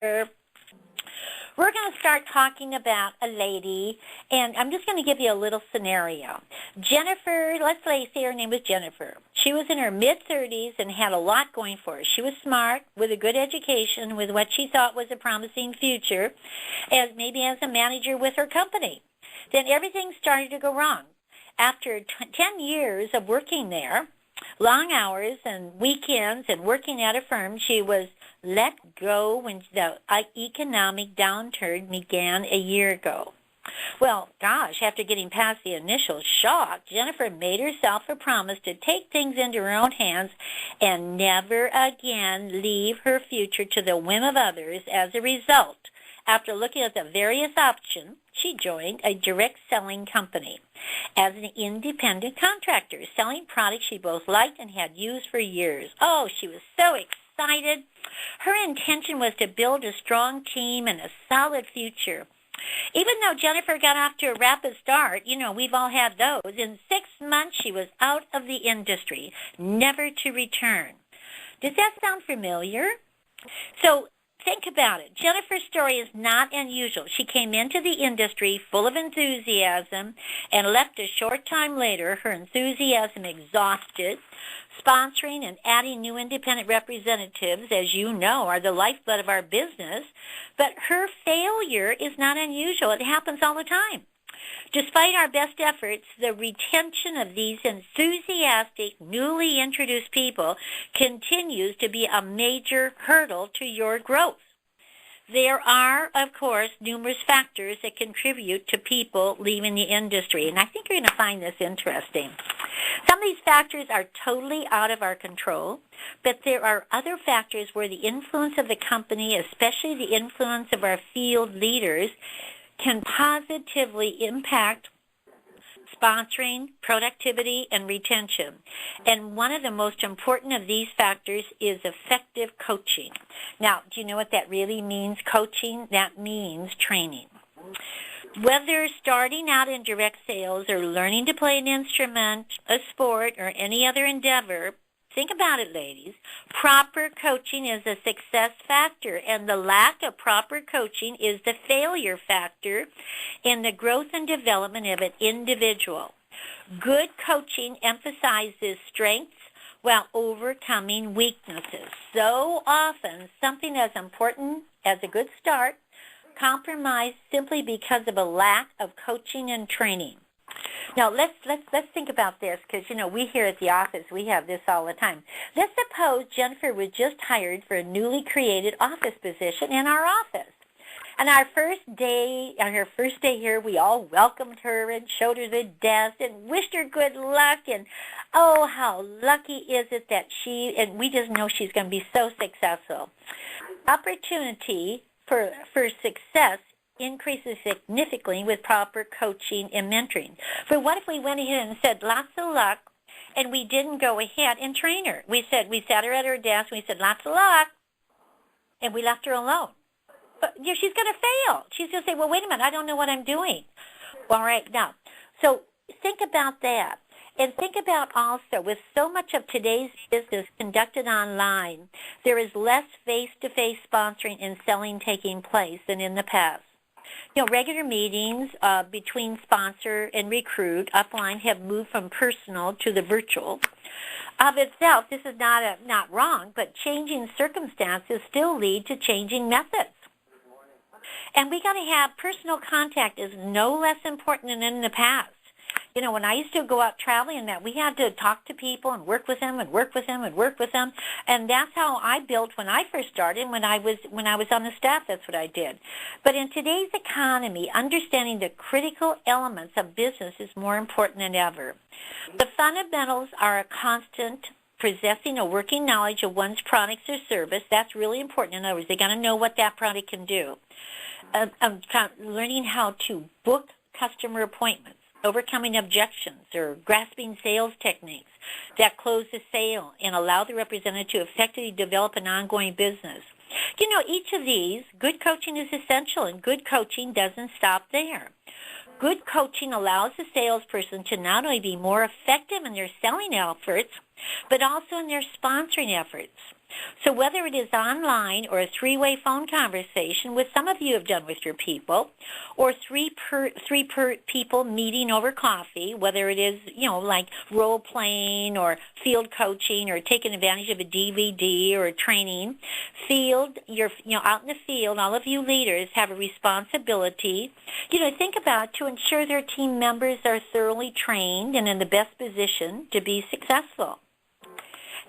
We're going to start talking about a lady, and I'm just going to give you a little scenario. Jennifer, let's say her name was Jennifer. She was in her mid-30s and had a lot going for her. She was smart, with a good education, with what she thought was a promising future, maybe as a manager with her company. Then everything started to go wrong. After 10 years of working there, long hours and weekends and working at a firm, she was let go when the economic downturn began a year ago. Well, gosh, after getting past the initial shock, Jennifer made herself a promise to take things into her own hands and never again leave her future to the whim of others. As a result, after looking at the various options, she joined a direct selling company as an independent contractor, selling products she both liked and had used for years. Oh, she was so excited. Her intention was to build a strong team and a solid future. Even though Jennifer got off to a rapid start, we've all had those, in 6 months she was out of the industry, never to return. Does that sound familiar? So think about it. Jennifer's story is not unusual. She came into the industry full of enthusiasm and left a short time later, her enthusiasm exhausted. Sponsoring and adding new independent representatives, as you know, are the lifeblood of our business. But her failure is not unusual. It happens all the time. Despite our best efforts, the retention of these enthusiastic, newly introduced people continues to be a major hurdle to your growth. There are, of course, numerous factors that contribute to people leaving the industry, and I think you're going to find this interesting. Some of these factors are totally out of our control, but there are other factors where the influence of the company, especially the influence of our field leaders, can positively impact sponsoring, productivity, and retention. And one of the most important of these factors is effective coaching. Now, do you know what that really means, coaching? That means training. Whether starting out in direct sales or learning to play an instrument, a sport, or any other endeavor, think about it, ladies. Proper coaching is a success factor, and the lack of proper coaching is the failure factor in the growth and development of an individual. Good coaching emphasizes strengths while overcoming weaknesses. So often, something as important as a good start compromised simply because of a lack of coaching and training. Now, let's think about this, because, we here at the office, we have this all the time. Let's suppose Jennifer was just hired for a newly created office position in our office. And on her first day here, we all welcomed her and showed her the desk and wished her good luck. And, oh, how lucky is it that and we just know she's going to be so successful. Opportunity for success increases significantly with proper coaching and mentoring. But what if we went ahead and said lots of luck, and we didn't go ahead and train her? We sat her at her desk, and we said lots of luck, and we left her alone. But she's going to fail. She's going to say, well, wait a minute, I don't know what I'm doing. All right, now, so think about that. And think about also, with so much of today's business conducted online, there is less face-to-face sponsoring and selling taking place than in the past. Regular meetings between sponsor and recruit upline have moved from personal to the virtual. Of itself, this is not wrong, but changing circumstances still lead to changing methods. And we got to have personal contact is no less important than in the past. When I used to go out traveling and that, we had to talk to people and work with them and work with them and work with them. And that's how I built when I first started. When I was on the staff, that's what I did. But in today's economy, understanding the critical elements of business is more important than ever. The fundamentals are a constant. Possessing a working knowledge of one's products or service, that's really important. In other words, they got to know what that product can do. Learning how to book customer appointments, overcoming objections, or grasping sales techniques that close the sale and allow the representative to effectively develop an ongoing business. Each of these, good coaching is essential, and good coaching doesn't stop there. Good coaching allows the salesperson to not only be more effective in their selling efforts, but also in their sponsoring efforts. So whether it is online or a three-way phone conversation, which some of you have done with your people, or three people meeting over coffee, whether it is, like role-playing or field coaching or taking advantage of a DVD or a training, out in the field, all of you leaders have a responsibility, think about to ensure their team members are thoroughly trained and in the best position to be successful.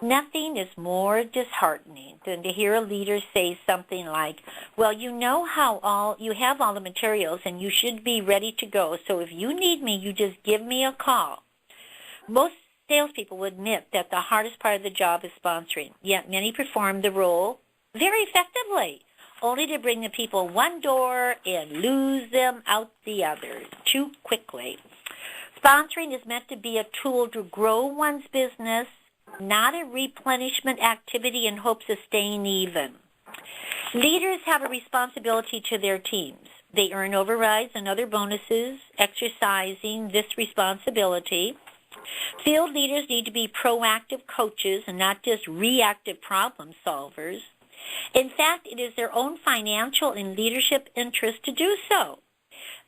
Nothing is more disheartening than to hear a leader say something like, well, you have all the materials and you should be ready to go, so if you need me, you just give me a call. Most salespeople will admit that the hardest part of the job is sponsoring, yet many perform the role very effectively, only to bring the people one door and lose them out the other too quickly. Sponsoring is meant to be a tool to grow one's business, not a replenishment activity in hopes of staying even. Leaders have a responsibility to their teams. They earn overrides and other bonuses exercising this responsibility. Field leaders need to be proactive coaches and not just reactive problem solvers. In fact, it is their own financial and leadership interest to do so.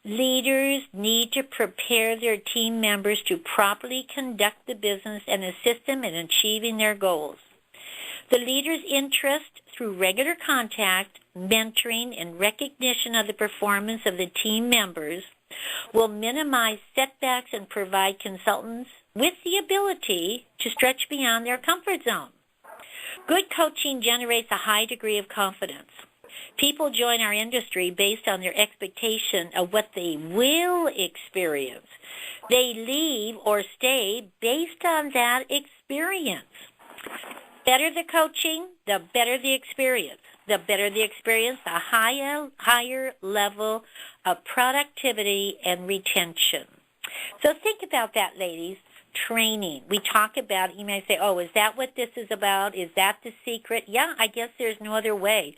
Leaders need to prepare their team members to properly conduct the business and assist them in achieving their goals. The leader's interest through regular contact, mentoring, and recognition of the performance of the team members will minimize setbacks and provide consultants with the ability to stretch beyond their comfort zone. Good coaching generates a high degree of confidence. People join our industry based on their expectation of what they will experience. They leave or stay based on that experience. Better the coaching, the better the experience. The better the experience, the higher level of productivity and retention. So think about that, ladies. Training. We talk about it. You may say, oh, is that what this is about? Is that the secret? Yeah, I guess there's no other way.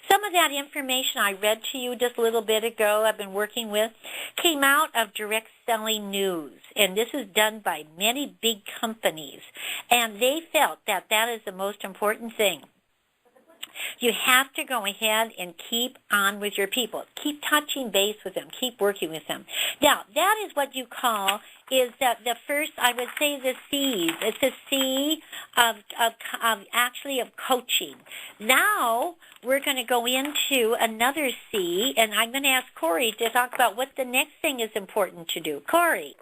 Some of that information I read to you just a little bit ago, I've been working with, came out of Direct Selling News. And this is done by many big companies. And they felt that that is the most important thing. You have to go ahead and keep on with your people. Keep touching base with them. Keep working with them. Now, that is what you call is that the first, I would say, the C's. It's the C of coaching. Now, we're going to go into another C, and I'm going to ask Corey to talk about what the next thing is important to do. Corey.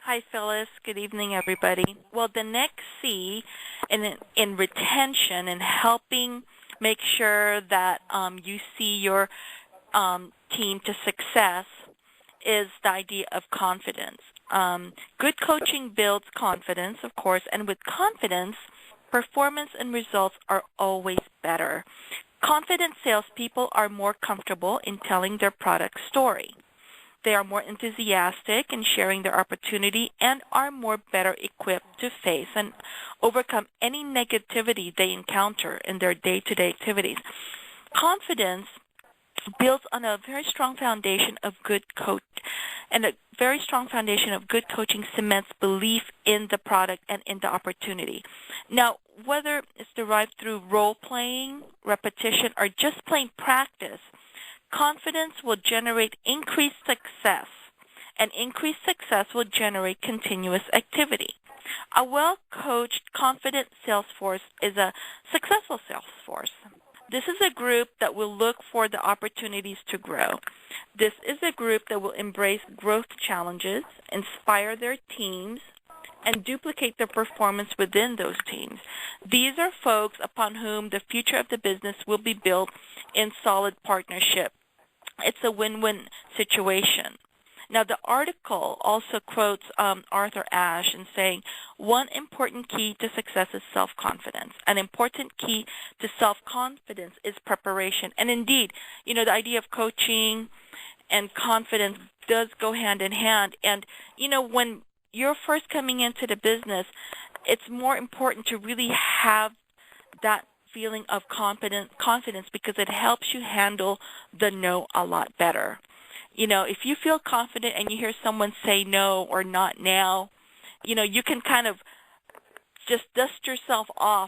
Hi, Phyllis. Good evening, everybody. Well, the next C in retention and helping make sure that you see your team to success is the idea of confidence. Good coaching builds confidence, of course, and with confidence, performance and results are always better. Confident salespeople are more comfortable in telling their product story. They are more enthusiastic in sharing their opportunity and are more better equipped to face and overcome any negativity they encounter in their day-to-day activities. Confidence builds on a very strong foundation of good coach, and a very strong foundation of good coaching cements belief in the product and in the opportunity. Now, whether it's derived through role-playing, repetition, or just plain practice, confidence will generate increased success, and increased success will generate continuous activity. A well-coached, confident sales force is a successful sales force. This is a group that will look for the opportunities to grow. This is a group that will embrace growth challenges, inspire their teams, and duplicate their performance within those teams. These are folks upon whom the future of the business will be built in solid partnership. It's a win-win situation. Now, the article also quotes Arthur Ashe in saying, one important key to success is self-confidence. An important key to self-confidence is preparation. And indeed, the idea of coaching and confidence does go hand in hand. And, when you're first coming into the business, it's more important to really have that feeling of confidence because it helps you handle the no a lot better. If you feel confident and you hear someone say no or not now, you can kind of just dust yourself off